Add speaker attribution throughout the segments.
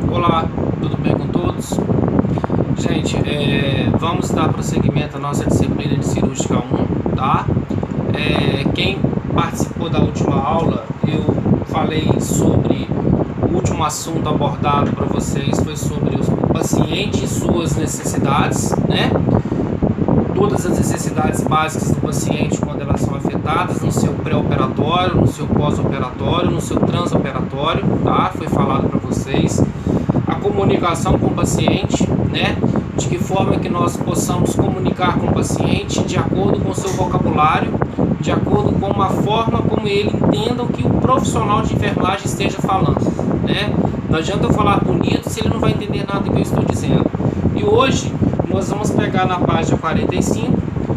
Speaker 1: Olá, tudo bem com todos? Gente, vamos dar prosseguimento à nossa disciplina de cirúrgica 1, tá? Quem participou da última aula, eu falei sobre o último assunto abordado para vocês, foi sobre o paciente e suas necessidades, né? Todas as necessidades básicas do paciente quando elas são afetadas no seu pré-operatório, no seu pós-operatório, no seu transoperatório, tá? Foi falado para vocês. A comunicação com o paciente, né? De que forma que nós possamos comunicar com o paciente de acordo com o seu vocabulário, de acordo com a forma como ele entenda o que o profissional de enfermagem esteja falando, né? Não adianta eu falar bonito se ele não vai entender nada do que eu estou dizendo. E hoje nós vamos pegar na página 45,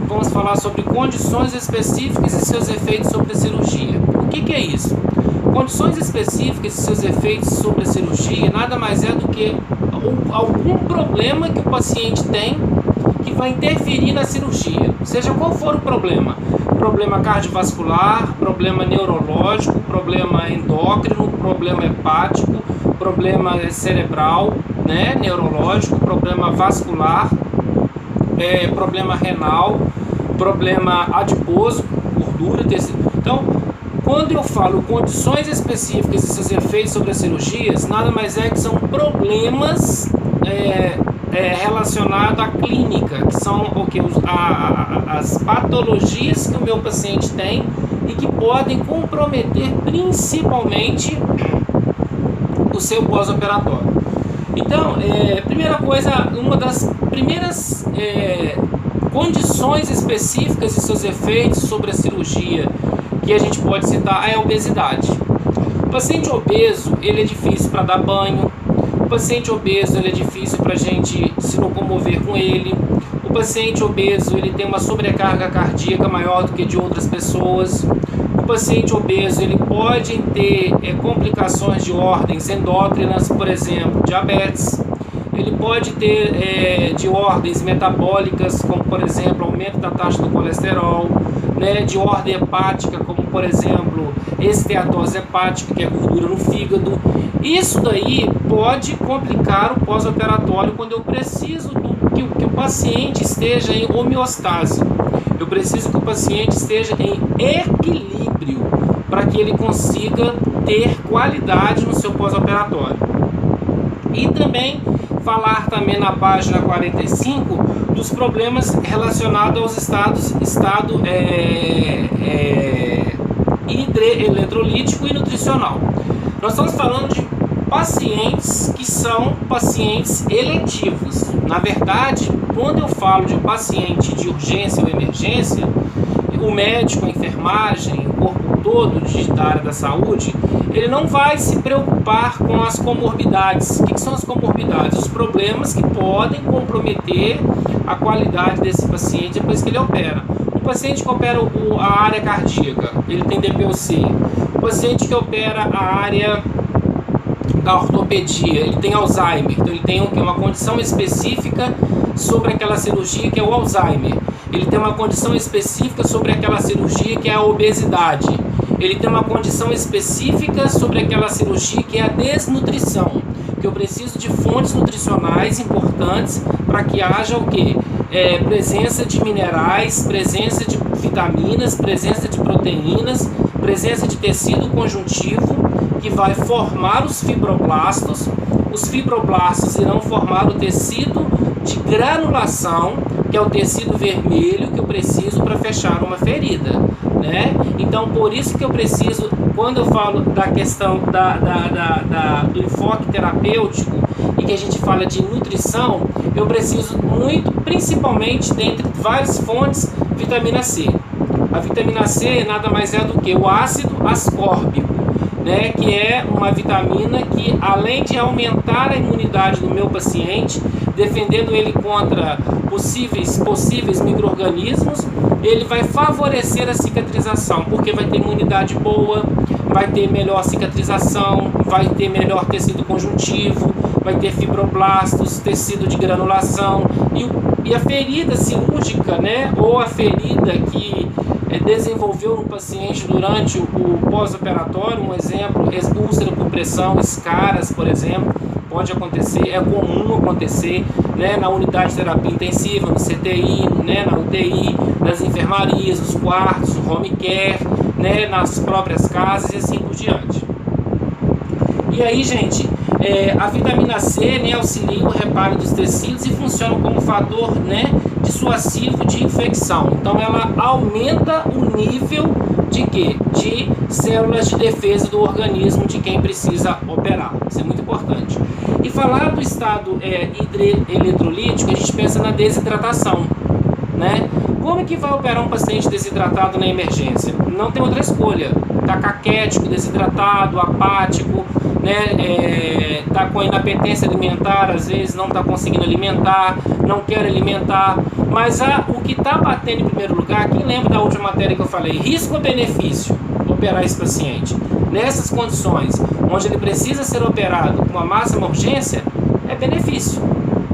Speaker 1: vamos falar sobre condições específicas e seus efeitos sobre a cirurgia. O que é isso? Condições específicas e seus efeitos sobre a cirurgia nada mais é do que algum problema que o paciente tem que vai interferir na cirurgia, seja qual for o problema. Problema cardiovascular, problema neurológico, problema endócrino, problema hepático, problema cerebral, né, neurológico, problema vascular, problema renal, problema adiposo, gordura, tecido. Então, quando eu falo condições específicas e seus efeitos sobre as cirurgias, nada mais é que são problemas relacionados à clínica, que são as patologias que o meu paciente tem e que podem comprometer principalmente o seu pós-operatório. Então, primeira coisa, uma das primeiras condições específicas e seus efeitos sobre a cirurgia que a gente pode citar é a obesidade. O paciente obeso, ele é difícil para dar banho. O paciente obeso, ele é difícil para a gente se locomover com ele. O paciente obeso, ele tem uma sobrecarga cardíaca maior do que de outras pessoas. O paciente obeso, ele pode ter complicações de ordens endócrinas, por exemplo, diabetes. Ele pode ter de ordens metabólicas, como por exemplo, aumento da taxa do colesterol, né, de ordem hepática, como por exemplo, esteatose hepática, que é gordura no fígado. Isso daí pode complicar o pós-operatório quando eu preciso que o paciente esteja em homeostase. Eu preciso que o paciente esteja em equilíbrio para que ele consiga ter qualidade no seu pós-operatório. E também falar também na página 45 dos problemas relacionados aos estado hidroeletrolítico e nutricional. Nós estamos falando de pacientes que são pacientes eletivos. Na verdade, quando eu falo de um paciente de urgência ou emergência, o médico, a enfermagem, o corpo todo da área da saúde, ele não vai se preocupar com as comorbidades. O que são as comorbidades? Os problemas que podem comprometer a qualidade desse paciente depois que ele opera. O paciente que opera a área cardíaca, ele tem DPOC. O paciente que opera a área da ortopedia, ele tem Alzheimer. Então ele tem uma condição específica sobre aquela cirurgia, que é o Alzheimer. Ele tem uma condição específica sobre aquela cirurgia, que é a obesidade. Ele tem uma condição específica sobre aquela cirurgia, que é a desnutrição, que eu preciso de fontes nutricionais importantes para que haja o quê? Presença de minerais, presença de vitaminas, presença de proteínas, presença de tecido conjuntivo, que vai formar os fibroblastos. Os fibroblastos irão formar o tecido de granulação, que é o tecido vermelho que eu preciso para fechar uma ferida, né? Então, por isso que eu preciso, quando eu falo da questão do enfoque terapêutico e que a gente fala de nutrição, eu preciso muito, principalmente dentre várias fontes, vitamina C. A vitamina C nada mais é do que o ácido ascórbico, né, que é uma vitamina que, além de aumentar a imunidade do meu paciente, defendendo ele contra possíveis micro-organismos, ele vai favorecer a cicatrização, porque vai ter imunidade boa, vai ter melhor cicatrização, vai ter melhor tecido conjuntivo, vai ter fibroblastos, tecido de granulação, e a ferida cirúrgica, né, ou a ferida que desenvolveu no paciente durante o pós-operatório. Um exemplo, úlcera por pressão, escaras, por exemplo, pode acontecer, é comum acontecer, né, na unidade de terapia intensiva, no CTI, né, na UTI, nas enfermarias, nos quartos, no home care, né, nas próprias casas e assim por diante. E aí, gente, a vitamina C, né, auxilia o reparo dos tecidos e funciona como fator, né, dissuasivo de infecção. Então ela aumenta o nível de quê? De células de defesa do organismo de quem precisa operar. Isso é muito importante. E falar do estado hidroeletrolítico, a gente pensa na desidratação, né? Como é que vai operar um paciente desidratado na emergência? Não tem outra escolha. Tá caquético, desidratado, apático, né? Tá com inapetência alimentar, às vezes não está conseguindo alimentar, não quer alimentar. Mas o que está batendo em primeiro lugar, quem lembra da última matéria que eu falei? Risco ou benefício operar esse paciente? Nessas condições, onde ele precisa ser operado com uma máxima urgência, é benefício.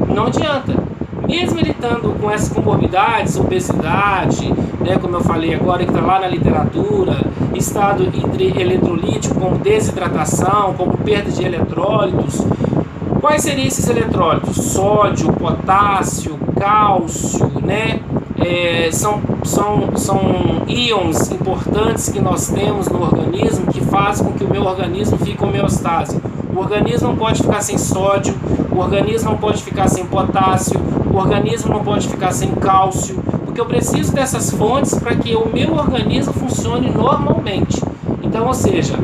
Speaker 1: Não adianta. Mesmo ele estando com essas comorbidades, obesidade, né, como eu falei agora, que está lá na literatura, estado eletrolítico, como desidratação, como perda de eletrólitos. Quais seriam esses eletrólitos? Sódio, potássio, cálcio, né? São íons importantes que nós temos no organismo que fazem com que o meu organismo fique em homeostase. O organismo não pode ficar sem sódio, o organismo não pode ficar sem potássio, o organismo não pode ficar sem cálcio, porque eu preciso dessas fontes para que o meu organismo funcione normalmente. Então, ou seja,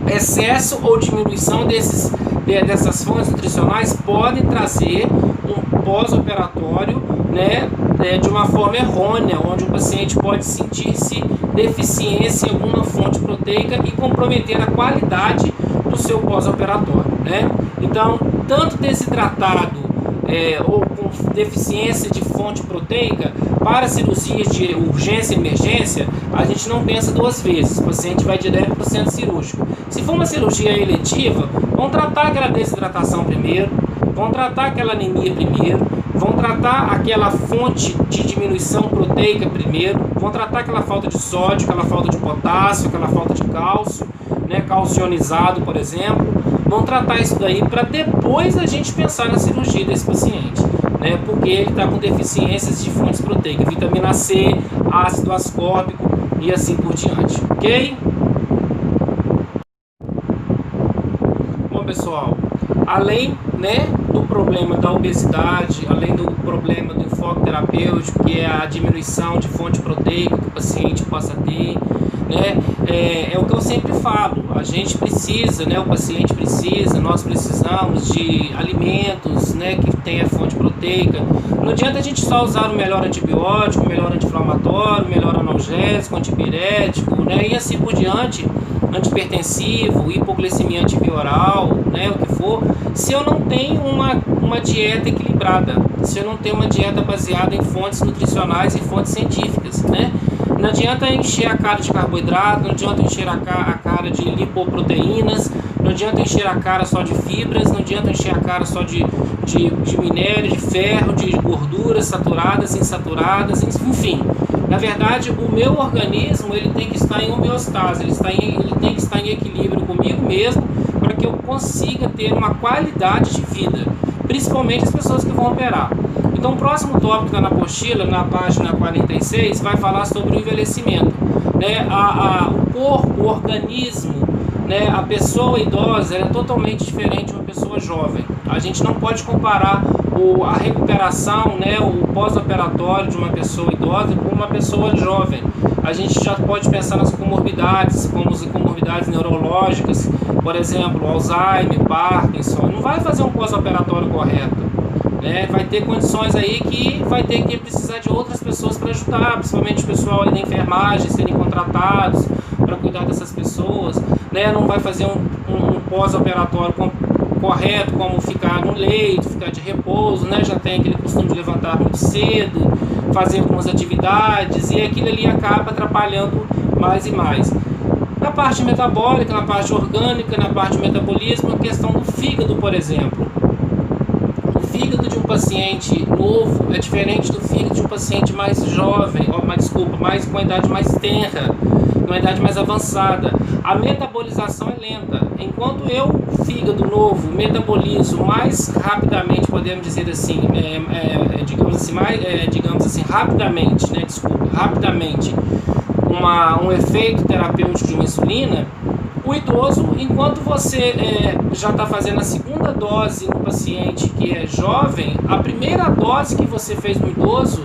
Speaker 1: excesso ou diminuição dessas fontes nutricionais podem trazer um pós-operatório, né, de uma forma errônea, onde o paciente pode sentir-se deficiência em alguma fonte proteica e comprometer a qualidade do seu pós-operatório, né? Então, tanto desidratado ou com deficiência de fonte proteica, para cirurgias de urgência e emergência, a gente não pensa duas vezes, o paciente vai direto para o centro cirúrgico. Se for uma cirurgia eletiva, vão tratar aquela desidratação primeiro, vão tratar aquela anemia primeiro, vão tratar aquela fonte de diminuição proteica primeiro, vão tratar aquela falta de sódio, aquela falta de potássio, aquela falta de cálcio, né, cálcio ionizado, por exemplo. Vão tratar isso daí para depois a gente pensar na cirurgia desse paciente, né, porque ele está com deficiências de fontes proteicas, vitamina C, ácido ascórbico e assim por diante, ok? Bom, pessoal, além, né, do problema da obesidade, além do problema do enfoque terapêutico, que é a diminuição de fonte proteica que o paciente possa ter, né, é o que eu sempre falo, a gente precisa, né, o paciente precisa, nós precisamos de alimentos, né, que tenha fonte proteica. Não adianta a gente só usar o melhor antibiótico, o melhor anti-inflamatório, o melhor analgésico, antipirético, né, e assim por diante, antipertensivo, hipoglicemia antivioral, né, o que for, se eu não tenho uma dieta equilibrada, se eu não tenho uma dieta baseada em fontes nutricionais e fontes científicas, né? Não adianta encher a cara de carboidrato, não adianta encher a cara de lipoproteínas, não adianta encher a cara só de fibras, não adianta encher a cara só de minério, de ferro, de gorduras saturadas, insaturadas, enfim. Na verdade, o meu organismo ele tem que estar em homeostase, ele tem que estar em equilíbrio comigo mesmo para que eu consiga ter uma qualidade de vida, principalmente as pessoas que vão operar. Então o próximo tópico está na apostila, na página 46, vai falar sobre o envelhecimento, né? O corpo, o organismo, né? A pessoa idosa é totalmente diferente de uma pessoa jovem. A gente não pode comparar a recuperação, né, o pós-operatório de uma pessoa idosa com uma pessoa jovem. A gente já pode pensar nas comorbidades, como as comorbidades neurológicas, por exemplo, Alzheimer, Parkinson. Não vai fazer um pós-operatório correto, né? Vai ter condições aí que vai ter que precisar de outras pessoas para ajudar, principalmente o pessoal ali da enfermagem, serem contratados para cuidar dessas pessoas, né? Não vai fazer um pós-operatório correto, como ficar no leito, ficar de repouso, né? Já tem aquele costume de levantar muito cedo, fazer algumas atividades, e aquilo ali acaba atrapalhando mais e mais. Na parte metabólica, na parte orgânica, na parte de metabolismo, a questão do fígado, por exemplo. O fígado de um paciente novo é diferente do fígado de um paciente mais jovem, mais com a idade mais tenra, com a idade mais avançada. A metabolização é lenta. Enquanto fígado novo, metabolizo mais rapidamente, podemos dizer assim, digamos assim, rapidamente, né? Rapidamente, um efeito terapêutico de uma insulina. O idoso, enquanto você já está fazendo a segunda dose no paciente que é jovem, a primeira dose que você fez no idoso,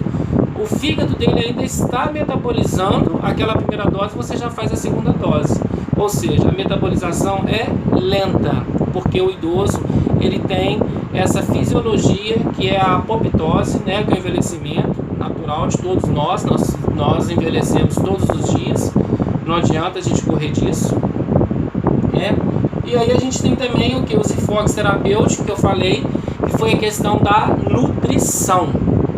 Speaker 1: o fígado dele ainda está metabolizando aquela primeira dose, você já faz a segunda dose. Ou seja, a metabolização é lenta, porque o idoso ele tem essa fisiologia que é a apoptose, né, que é o envelhecimento natural de todos nós envelhecemos todos os dias, não adianta a gente correr disso. E aí a gente tem também os enfoques terapêuticos que eu falei, que foi a questão da nutrição,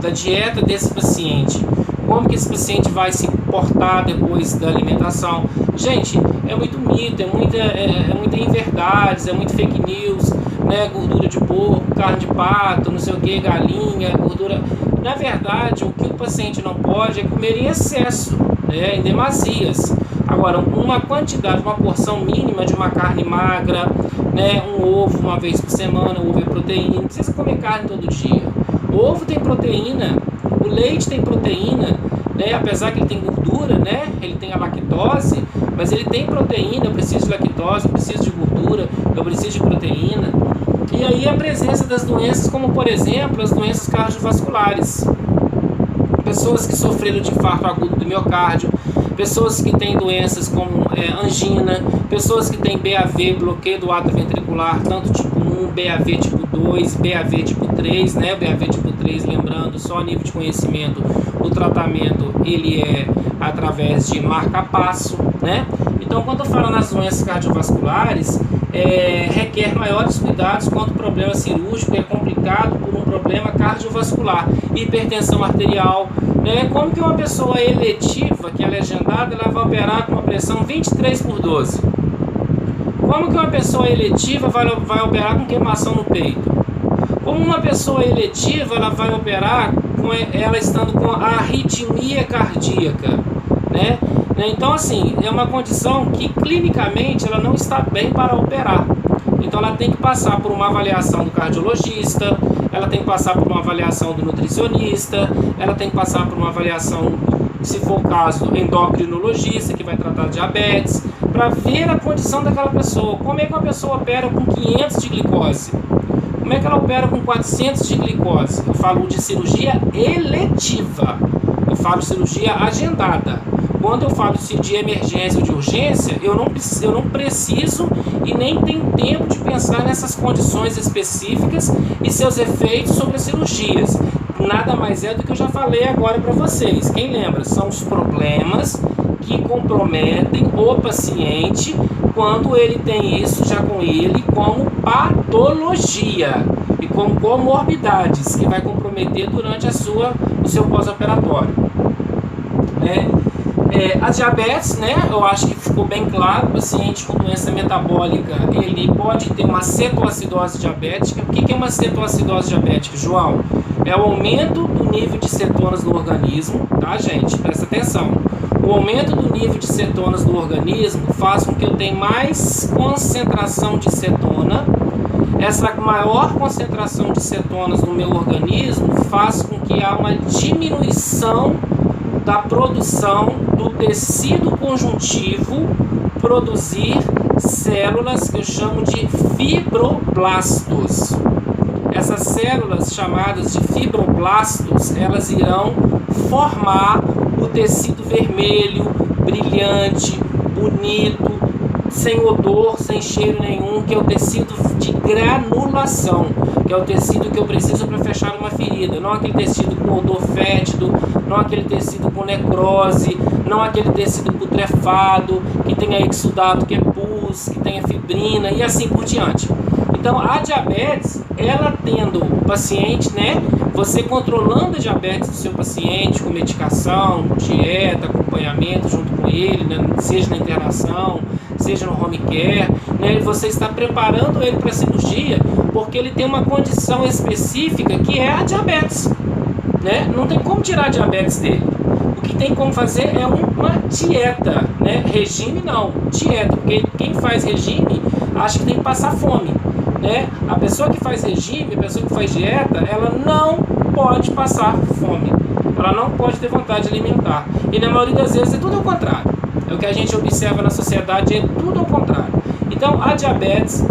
Speaker 1: da dieta desse paciente. Como que esse paciente vai se portar depois da alimentação? Gente, é muito mito, é muita inverdades, é muito fake news, né? Gordura de porco, carne de pato, não sei o que, galinha, gordura. Na verdade, o que o paciente não pode é comer em excesso, né? Em demasias. Agora, uma quantidade, uma porção mínima de uma carne magra, né? Um ovo uma vez por semana, o ovo é proteína, não precisa comer carne todo dia. O ovo tem proteína, o leite tem proteína, né? Apesar que ele tem gordura, né? Ele tem a lactose, mas ele tem proteína. Eu preciso de lactose, eu preciso de gordura, eu preciso de proteína. E aí a presença das doenças, como por exemplo as doenças cardiovasculares, pessoas que sofreram de infarto agudo do miocárdio, pessoas que têm doenças como angina, pessoas que têm BAV, bloqueio do ato ventricular, tanto tipo 1, BAV tipo 2, BAV tipo 3, né? BAV tipo 3, lembrando, só a nível de conhecimento, o tratamento ele é através de marca-passo, né? Então, quando eu falo nas doenças cardiovasculares, requer maiores cuidados quanto o problema cirúrgico é complicado por um problema cardiovascular, hipertensão arterial, né? Como que uma pessoa eletiva, que é legendada, ela vai operar com uma pressão 23/12? Como que uma pessoa eletiva vai operar com queimação no peito? Como uma pessoa eletiva ela vai operar com ela estando com arritmia cardíaca, né? Então, assim, é uma condição que clinicamente ela não está bem para operar. Então, ela tem que passar por uma avaliação do cardiologista, ela tem que passar por uma avaliação do nutricionista, ela tem que passar por uma avaliação, se for o caso, do endocrinologista, que vai tratar diabetes, para ver a condição daquela pessoa. Como é que uma pessoa opera com 500 de glicose? Como é que ela opera com 400 de glicose? Eu falo de cirurgia eletiva, eu falo cirurgia agendada. Quando eu falo de emergência ou de urgência, eu não preciso e nem tenho tempo de pensar nessas condições específicas e seus efeitos sobre as cirurgias. Nada mais é do que eu já falei agora para vocês. Quem lembra? São os problemas que comprometem o paciente quando ele tem isso já com ele como patologia e como comorbidades que vai comprometer durante o seu pós-operatório, né? A diabetes, né, eu acho que ficou bem claro, o paciente com doença metabólica, ele pode ter uma cetoacidose diabética. O que é uma cetoacidose diabética, João? É o aumento do nível de cetonas no organismo, tá, gente? Presta atenção. O aumento do nível de cetonas no organismo faz com que eu tenha mais concentração de cetona. Essa maior concentração de cetonas no meu organismo faz com que há uma diminuição da produção do tecido conjuntivo produzir células que eu chamo de fibroblastos. Essas células chamadas de fibroblastos, elas irão formar o tecido vermelho, brilhante, bonito, sem odor, sem cheiro nenhum, que é o tecido de granulação, que é o tecido que eu preciso para fechar uma ferida, não aquele tecido com odor fétido, não aquele tecido com necrose, não aquele tecido putrefado, que tenha exudato, que é pus, que tenha fibrina e assim por diante. Então a diabetes, ela tendo o paciente, né, você controlando a diabetes do seu paciente com medicação, dieta, acompanhamento junto com ele, né, seja na internação, seja no home care, né? Você está preparando ele para a cirurgia porque ele tem uma condição específica que é a diabetes, né? Não tem como tirar a diabetes dele. O que tem como fazer é uma dieta, né? Regime não, dieta, porque quem faz regime acha que tem que passar fome, né? A pessoa que faz regime, a pessoa que faz dieta, ela não pode passar fome, ela não pode ter vontade alimentar, e na maioria das vezes é tudo ao contrário. É o que a gente observa na sociedade, é tudo ao contrário. Então a diabetes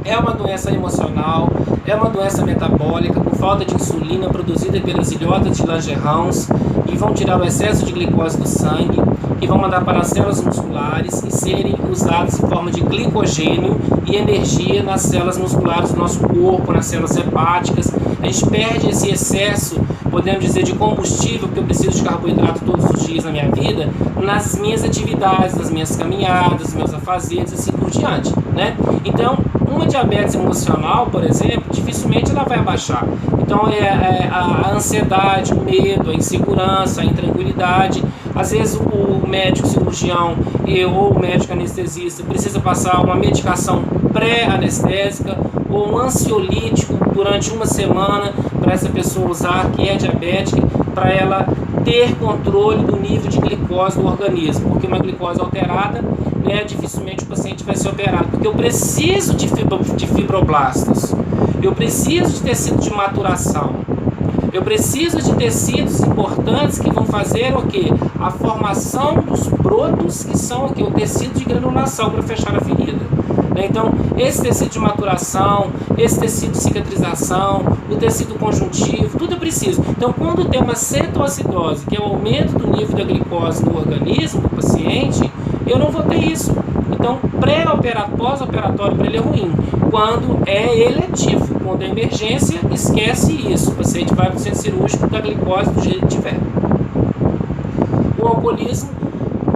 Speaker 1: é uma doença emocional, é uma doença metabólica por falta de insulina produzida pelas ilhotas de Langerhans, que vão tirar o excesso de glicose do sangue, que vão mandar para as células musculares e serem usadas em forma de glicogênio e energia nas células musculares do nosso corpo, nas células hepáticas. A gente perde esse excesso, podemos dizer, de combustível, porque eu preciso de carboidrato todos os dias na minha vida, nas minhas atividades, nas minhas caminhadas, nos meus afazeres, assim por diante, né? Então, uma diabetes emocional, por exemplo, dificilmente ela vai abaixar. Então, a ansiedade, o medo, a insegurança, a intranquilidade. Às vezes, o médico cirurgião ou o médico anestesista precisa passar uma medicação pré-anestésica ou um ansiolítico durante uma semana para essa pessoa usar, que é diabética, para ela ter controle do nível de glicose do organismo, porque uma glicose alterada, né, dificilmente o paciente vai ser operado, porque eu preciso de fibroblastos, eu preciso de tecido de maturação, eu preciso de tecidos importantes que vão fazer o quê? A formação dos brotos, que são o quê? O tecido de granulação para fechar a ferida. Então, esse tecido de maturação, esse tecido de cicatrização, o tecido conjuntivo, tudo eu preciso. Então, quando tem uma cetoacidose, que é o aumento do nível da glicose no organismo do paciente, eu não vou ter isso. Então, pré-operatório, pós-operatório para ele é ruim. Quando é eletivo, quando é emergência, esquece isso. O paciente vai para o centro cirúrgico da glicose do jeito que tiver. O alcoolismo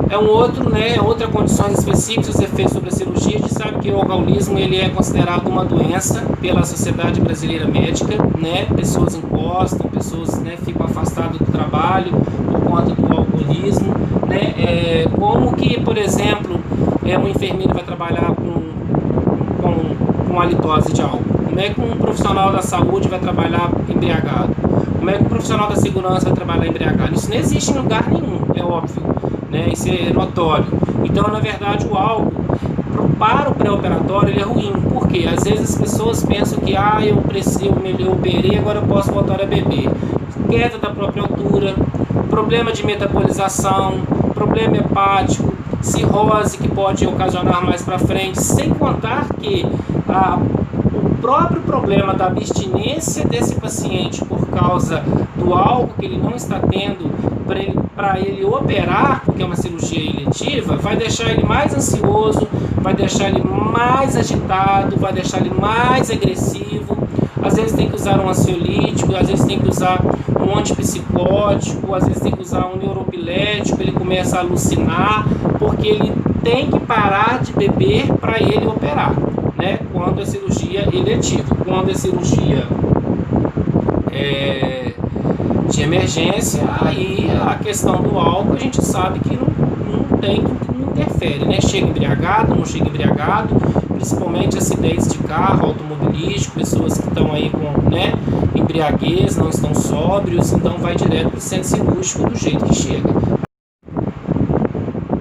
Speaker 1: é um outro, né, outra condição específica, os efeitos sobre a cirurgia. A gente sabe que o alcoolismo ele é considerado uma doença pela Sociedade Brasileira Médica, né? Pessoas encostam, pessoas, né, ficam afastadas do trabalho por conta do alcoolismo, né? Como que, por exemplo, um enfermeiro vai trabalhar com halitose de álcool? Como é que um profissional da saúde vai trabalhar embriagado? Como é que um profissional da segurança vai trabalhar embriagado? Isso não existe em lugar nenhum, é óbvio, né? Isso é notório. Então, na verdade, o álcool para o pré-operatório ele é ruim. Por quê? Às vezes as pessoas pensam que eu operei, agora eu posso voltar a beber. Queda da própria altura, problema de metabolização, problema hepático, cirrose que pode ocasionar mais para frente, sem contar que o próprio problema da abstinência desse paciente por causa do álcool que ele não está tendo para ele operar, porque é uma cirurgia eletiva, vai deixar ele mais ansioso, vai deixar ele mais agitado, vai deixar ele mais agressivo. Às vezes tem que usar um ansiolítico, às vezes tem que usar um antipsicótico, às vezes tem que usar um neuropilético, ele começa a alucinar, porque ele tem que parar de beber para ele operar, né? Quando é cirurgia eletiva. Quando é cirurgia de emergência, aí a questão do álcool a gente sabe que não interfere, né? Chega embriagado, não chega embriagado, principalmente acidentes de carro, automobilístico, pessoas que estão aí com, né, embriaguez, não estão sóbrios, então vai direto para o centro cirúrgico do jeito que chega.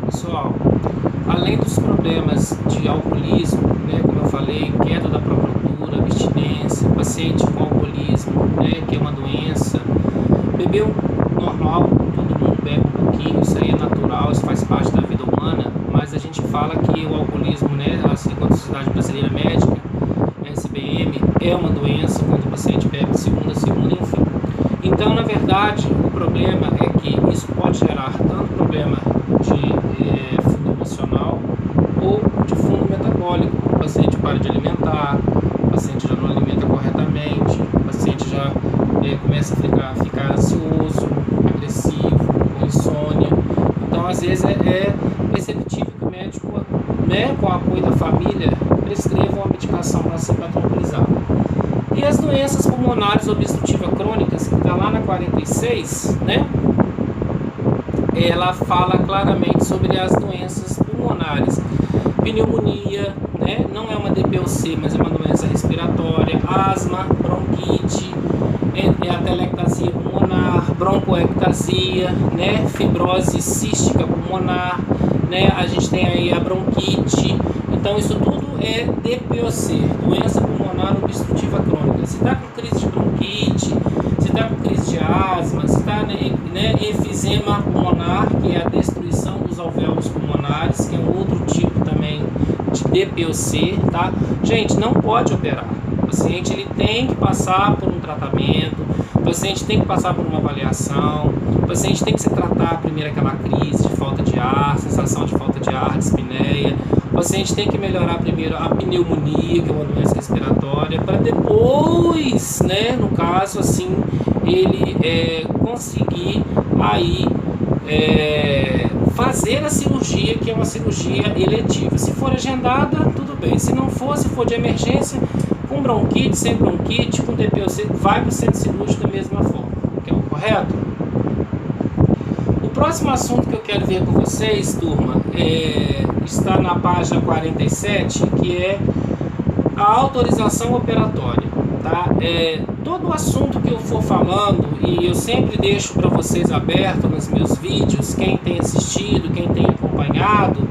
Speaker 1: Pessoal, além dos problemas de alcoolismo, né, como eu falei, queda da própria altura, abstinência, paciente com alcoolismo, né, que é uma doença, bebeu normal, todo mundo bebe um pouquinho, isso aí é natural, isso faz parte da vida humana, mas a gente fala que o alcoolismo, né, assim como a Sociedade Brasileira Médica, SBM, é uma doença quando o paciente bebe de segunda a segunda, enfim. Então, na verdade, o problema é que isso pode gerar tanto problema de fundo emocional ou de fundo metabólico. O paciente para de alimentar, o paciente já não alimenta corretamente, o paciente já começa a ficar ansioso, agressivo, com insônia. Então, às vezes, é perceptível que o médico, né, com o apoio da família, prescreva uma medicação assim para tranquilizar. E as doenças pulmonares obstrutivas crônicas, que está lá na 46, né? Ela fala claramente sobre as doenças pulmonares. pneumonia, né? Não é uma DPOC, mas é uma doença respiratória, asma, bronquite, atelectasia pulmonar, broncoectasia, né? Fibrose cística pulmonar, né? A gente tem aí a bronquite. Então isso tudo é DPOC, doença pulmonar obstrutiva crônica. Se está com crise de bronquite, se está com crise de asma, se está, né, efizema pulmonar, que é a destruição dos alvéolos pulmonares, que é um outro tipo também de DPOC, tá? Gente, não pode operar. O paciente ele tem que passar por um tratamento, o paciente tem que passar por uma avaliação, o paciente tem que se tratar primeiro aquela crise de falta de ar, sensação de falta de ar, dispneia. O paciente tem que melhorar primeiro a pneumonia, que é uma doença respiratória, para depois, né, no caso assim, ele conseguir aí fazer a cirurgia, que é uma cirurgia eletiva. Se for agendada, tudo bem. Se não for, se for de emergência, com bronquite, sem bronquite, com DPOC, vai para o centro cirúrgico da mesma forma, que é o correto? O próximo assunto que eu quero ver com vocês, turma, está na página 47, que é a autorização operatória, tá? Todo o assunto que eu for falando, e eu sempre deixo para vocês aberto nos meus vídeos, quem tem assistido, quem tem acompanhado,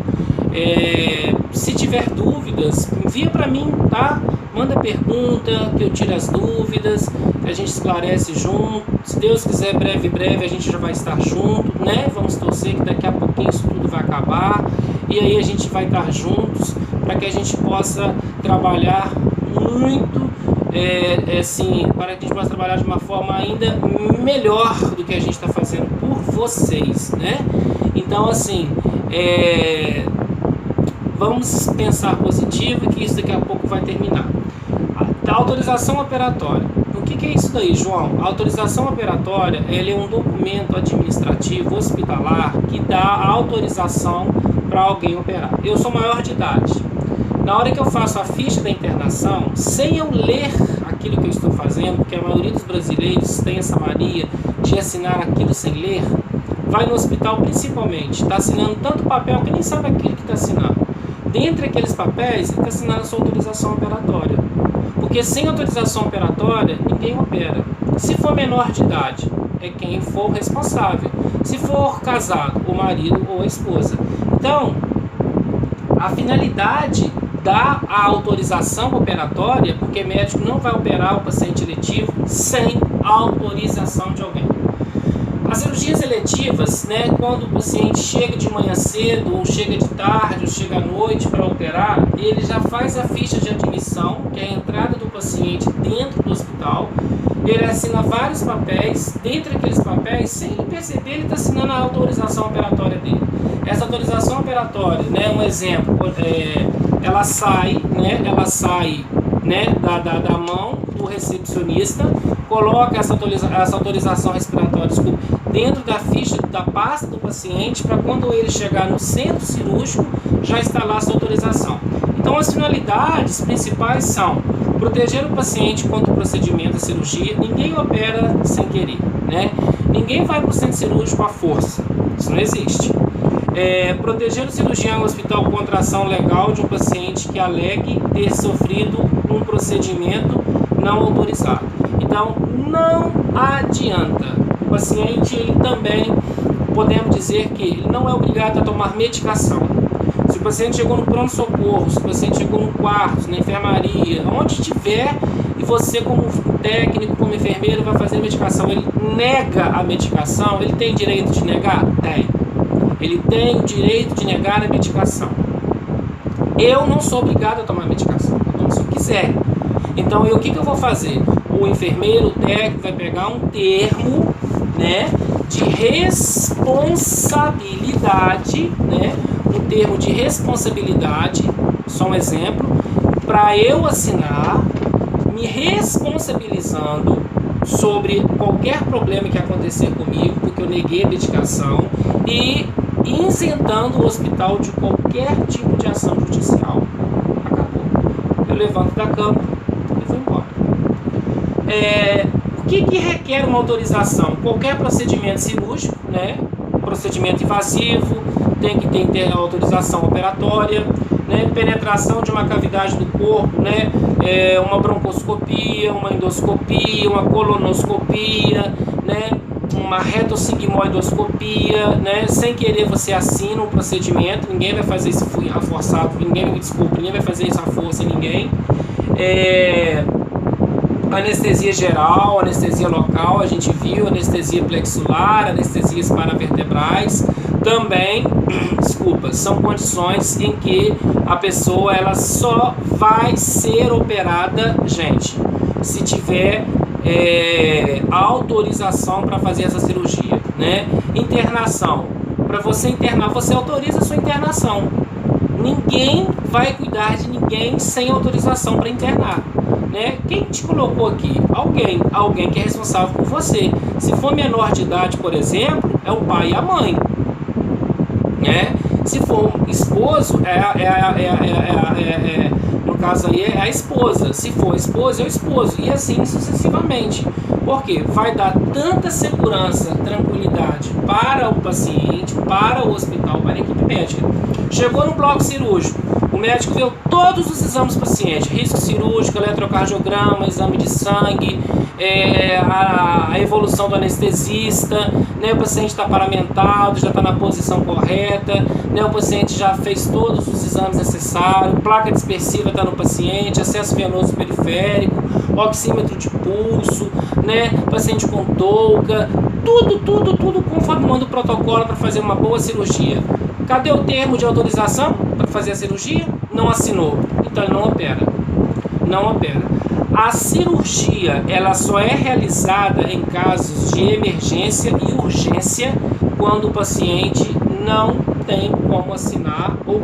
Speaker 1: se tiver dúvidas, envia para mim, tá? Manda pergunta, que eu tiro as dúvidas, que a gente esclarece junto. Se Deus quiser, breve a gente já vai estar junto, né? Vamos torcer que daqui a pouquinho isso tudo vai acabar. E aí a gente vai estar juntos para que a gente possa trabalhar muito, assim, para que a gente possa trabalhar de uma forma ainda melhor do que a gente está fazendo por vocês, né? Então, assim, vamos pensar positivo, que isso daqui a pouco vai terminar. A autorização operatória. O que é isso daí, João? A autorização operatória, ela é um documento administrativo hospitalar que dá a autorização para alguém operar. Eu sou maior de idade. Na hora que eu faço a ficha da internação, sem eu ler aquilo que eu estou fazendo, porque a maioria dos brasileiros tem essa mania de assinar aquilo sem ler, vai no hospital principalmente, está assinando tanto papel que nem sabe aquilo que está assinando. Dentre aqueles papéis, ele está assinando a sua autorização operatória. Porque sem autorização operatória, ninguém opera. Se for menor de idade, é quem for o responsável. Se for casado, o marido ou a esposa. Então, a finalidade da autorização operatória, porque médico não vai operar o paciente eletivo sem a autorização de alguém. As cirurgias eletivas, né, quando o paciente chega de manhã cedo, ou chega de tarde, ou chega à noite para operar, ele já faz a ficha de admissão, que é a entrada do paciente dentro do hospital. Ele assina vários papéis, dentre aqueles papéis, sem ele perceber, ele está assinando a autorização operatória dele. Essa autorização operatória, né, um exemplo, ela sai da mão do recepcionista, coloca essa autorização respiratória dentro da ficha da pasta do paciente, para quando ele chegar no centro cirúrgico, já está lá essa autorização. Então as finalidades principais são proteger o paciente contra o procedimento da cirurgia. Ninguém opera sem querer, né? Ninguém vai para o centro cirúrgico à força, isso não existe. Proteger o cirurgião no hospital contra a ação legal de um paciente que alegue ter sofrido um procedimento não autorizado. Então, não adianta. O paciente, ele também, podemos dizer que ele não é obrigado a tomar medicação. Se o paciente chegou no pronto-socorro, se o paciente chegou no quarto, na enfermaria, onde estiver, e você como técnico, como enfermeiro, vai fazer a medicação, ele nega a medicação, ele tem direito de negar? Tem. Ele tem o direito de negar a medicação. Eu não sou obrigado a tomar medicação, eu tomo se eu quiser. Então, o que eu vou fazer? O enfermeiro, o técnico, vai pegar um termo, né, de responsabilidade, né, um termo de responsabilidade, só um exemplo, para eu assinar, me responsabilizando sobre qualquer problema que acontecer comigo, porque eu neguei a medicação, e isentando o hospital de qualquer tipo de ação judicial. Acabou. Eu levanto da cama e vou embora. O que requer uma autorização? Qualquer procedimento cirúrgico, né? Procedimento invasivo, tem que ter autorização operatória, né, penetração de uma cavidade do corpo, né, uma broncoscopia, uma endoscopia, uma colonoscopia, né, uma retossigmoidoscopia, né, sem querer você assina um procedimento, ninguém vai fazer isso forçado, ninguém vai fazer isso à força, ninguém. Anestesia geral, anestesia local, a gente viu, anestesia plexular, anestesias paravertebrais, também, são condições em que a pessoa ela só vai ser operada, gente, se tiver autorização para fazer essa cirurgia, né? Internação, para você internar, você autoriza a sua internação. Ninguém vai cuidar de ninguém sem autorização para internar, né? Quem te colocou aqui? Alguém que é responsável por você. Se for menor de idade, por exemplo, é o pai e a mãe, né? Se for um esposo, no caso aí é a esposa. Se for a esposa, é o esposo. E assim sucessivamente. Porque vai dar tanta segurança, tranquilidade para o paciente, para o hospital, para a equipe médica. Chegou no bloco cirúrgico, o médico viu todos os exames do paciente, risco cirúrgico, eletrocardiograma, exame de sangue, a evolução do anestesista, né, o paciente está paramentado, já está na posição correta, né, o paciente já fez todos os exames necessários, placa dispersiva está no paciente, acesso venoso periférico, oxímetro de pulso, né, paciente com touca, tudo conforme manda o protocolo para fazer uma boa cirurgia. Cadê o termo de autorização para fazer a cirurgia? Não assinou, então ele não opera. Não opera. A cirurgia ela só é realizada em casos de emergência e urgência quando o paciente não tem como assinar ou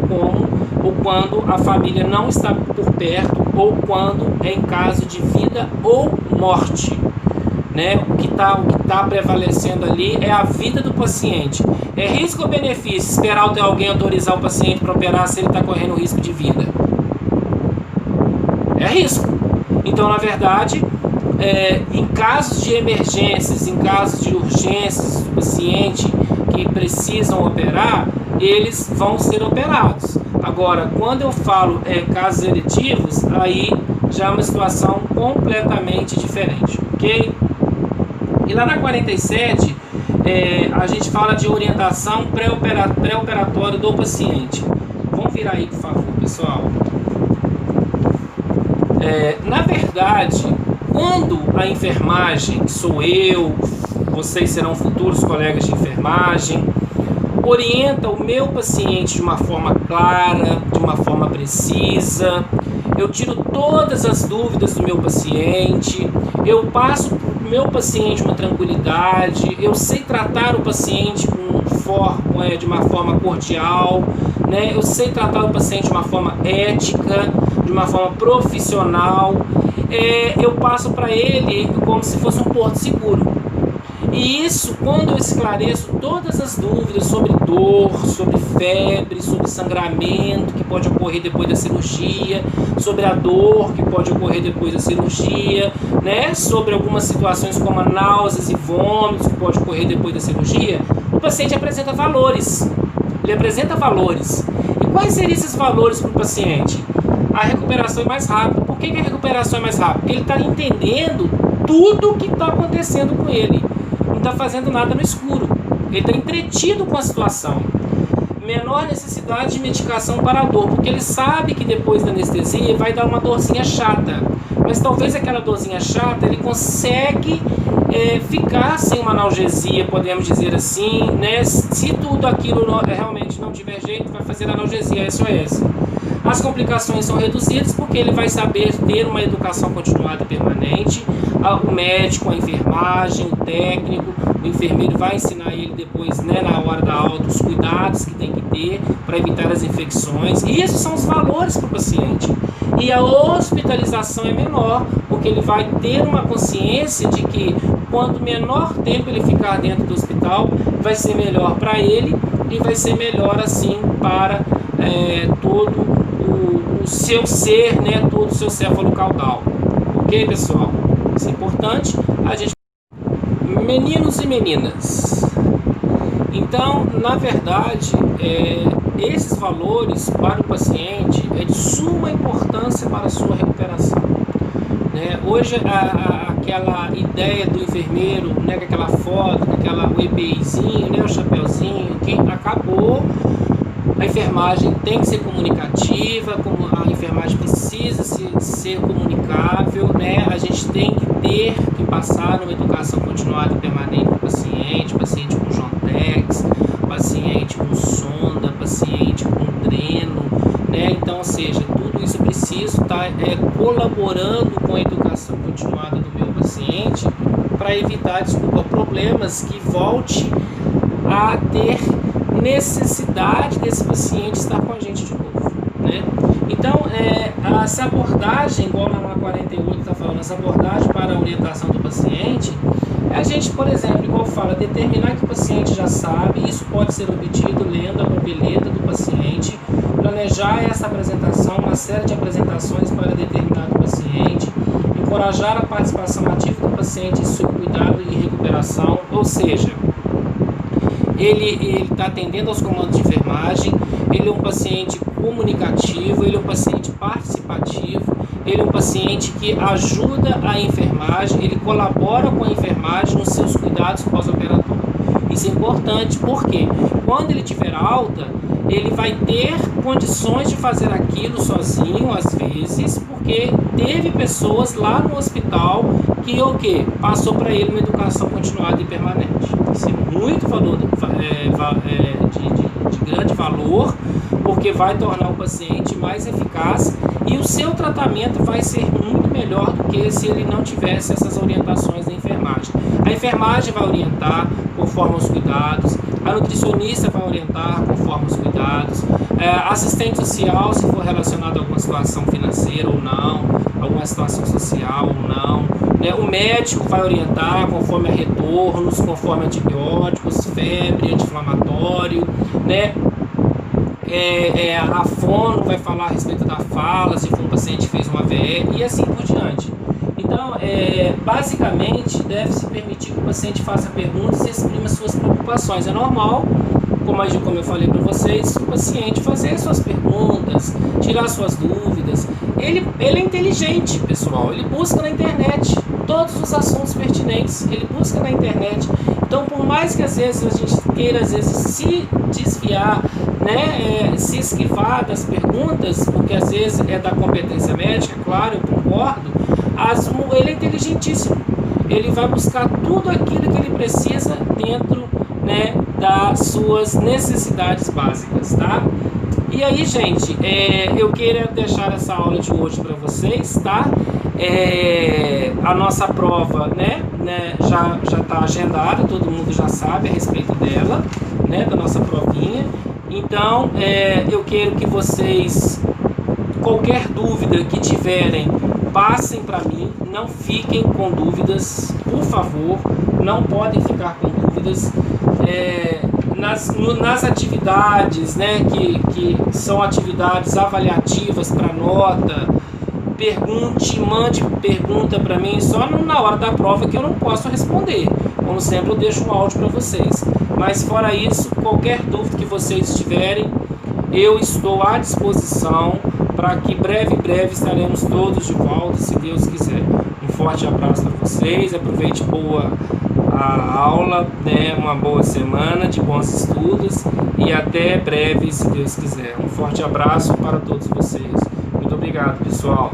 Speaker 1: quando a família não está por perto ou quando é em caso de vida ou morte. Né? O que tá prevalecendo ali é a vida do paciente. É risco ou benefício esperar alguém autorizar o paciente para operar se ele está correndo risco de vida? É risco. Então, na verdade, em casos de emergências, em casos de urgências do paciente que precisam operar, eles vão ser operados. Agora, quando eu falo casos eletivos, aí já é uma situação completamente diferente, ok? E lá na 47, a gente fala de orientação pré-operatória do paciente. Vamos virar aí, por favor, pessoal. Na verdade, quando a enfermagem, sou eu, vocês serão futuros colegas de enfermagem, orienta o meu paciente de uma forma clara, de uma forma precisa, eu tiro todas as dúvidas do meu paciente, eu passo para o meu paciente uma tranquilidade, eu sei tratar o paciente de uma forma cordial, né? Eu sei tratar o paciente de uma forma ética, de uma forma profissional, eu passo para ele como se fosse um porto seguro. E isso, quando eu esclareço todas as dúvidas sobre dor, sobre febre, sobre sangramento que pode ocorrer depois da cirurgia, sobre a dor que pode ocorrer depois da cirurgia, né? Sobre algumas situações como a náuseas e vômitos que pode ocorrer depois da cirurgia, o paciente apresenta valores. Ele apresenta valores. E quais seriam esses valores para o paciente? A recuperação é mais rápida. Por que a recuperação é mais rápida? Porque ele está entendendo tudo o que está acontecendo com ele. Não está fazendo nada no escuro. Ele está entretido com a situação. Menor necessidade de medicação para a dor, porque ele sabe que depois da anestesia vai dar uma dorzinha chata. Mas talvez aquela dorzinha chata ele consegue ficar sem uma analgesia, podemos dizer assim, né? Se tudo aquilo realmente não tiver jeito, vai fazer analgesia SOS. As complicações são reduzidas porque ele vai saber ter uma educação continuada e permanente. O médico, a enfermagem, o técnico, o enfermeiro vai ensinar ele depois, né, na hora da aula, os cuidados que tem que ter para evitar as infecções. E esses são os valores para o paciente. E a hospitalização é menor, porque ele vai ter uma consciência de que quanto menor tempo ele ficar dentro do hospital, vai ser melhor para ele e vai ser melhor assim para todo o seu ser, né, todo o seu céfalo caudal. Ok, pessoal? Isso é importante. Meninos e meninas, Então, na verdade, esses valores para o paciente é de suma importância para a sua recuperação, né? Hoje, aquela ideia do enfermeiro, né, com aquela foto, com aquela EPIzinho, né, o chapeuzinho, que acabou. A enfermagem tem que ser comunicativa, como a enfermagem precisa ser comunicável, né? A gente tem que passar numa educação continuada e permanente para o paciente com Jontex, paciente com sonda, paciente com dreno, né? Então, ou seja, tudo isso preciso estar colaborando com a educação continuada do meu paciente para evitar, problemas que volte a ter necessidade desse paciente estar com a gente de novo, né? Então, essa abordagem, igual na 48 está falando, essa abordagem para a orientação do paciente, a gente, por exemplo, igual fala, determinar que o paciente já sabe, isso pode ser obtido lendo a papeleta do paciente, planejar essa apresentação, uma série de apresentações para determinado paciente, encorajar a participação ativa do paciente em seu cuidado e recuperação, ou seja, ele está atendendo aos comandos de enfermagem, ele é um paciente comunicativo, ele é um paciente participativo, ele é um paciente que ajuda a enfermagem, ele colabora com a enfermagem nos seus cuidados pós-operatórios. Isso é importante porque quando ele tiver alta, ele vai ter condições de fazer aquilo sozinho, às vezes, porque teve pessoas lá no hospital que passou para ele uma educação continuada e permanente. Isso é muito de grande valor, porque vai tornar o paciente mais eficaz e o seu tratamento vai ser muito melhor do que se ele não tivesse essas orientações da enfermagem. A enfermagem vai orientar conforme os cuidados, a nutricionista vai orientar conforme os cuidados, assistente social, se for relacionado a alguma situação financeira ou não, alguma situação social ou não, né? O médico vai orientar conforme a retornos, conforme antibióticos, febre, anti-inflamatório, né? A fono vai falar a respeito da fala, se for um paciente que fez uma AVE e assim por diante. Então, basicamente, deve-se permitir que o paciente faça perguntas e exprima suas preocupações. É normal, como eu falei para vocês, o paciente fazer suas perguntas, tirar suas dúvidas. Ele é inteligente, pessoal. Ele busca na internet todos os assuntos pertinentes. Ele busca na internet. Então, por mais que às vezes a gente queira se desviar, né, se esquivar das perguntas, porque às vezes é da competência médica, claro, eu concordo, ele é inteligentíssimo. Ele vai buscar tudo aquilo que ele precisa dentro, né, das suas necessidades básicas, tá? E aí, gente, eu queria deixar essa aula de hoje para vocês, tá? A nossa prova, né, já está agendada, todo mundo já sabe a respeito dela, né, da nossa provinha. Então, eu quero que vocês, qualquer dúvida que tiverem, passem para mim, não fiquem com dúvidas, por favor, não podem ficar com dúvidas. Nas atividades, né, que são atividades avaliativas para nota, mande pergunta para mim só na hora da prova que eu não posso responder. Como sempre, eu deixo um áudio para vocês. Mas fora isso, qualquer dúvida que vocês tiverem, eu estou à disposição para que breve estaremos todos de volta, se Deus quiser. Um forte abraço para vocês, aproveite a aula, né? Uma boa semana de bons estudos e até breve, se Deus quiser. Um forte abraço para todos vocês. Muito obrigado, pessoal.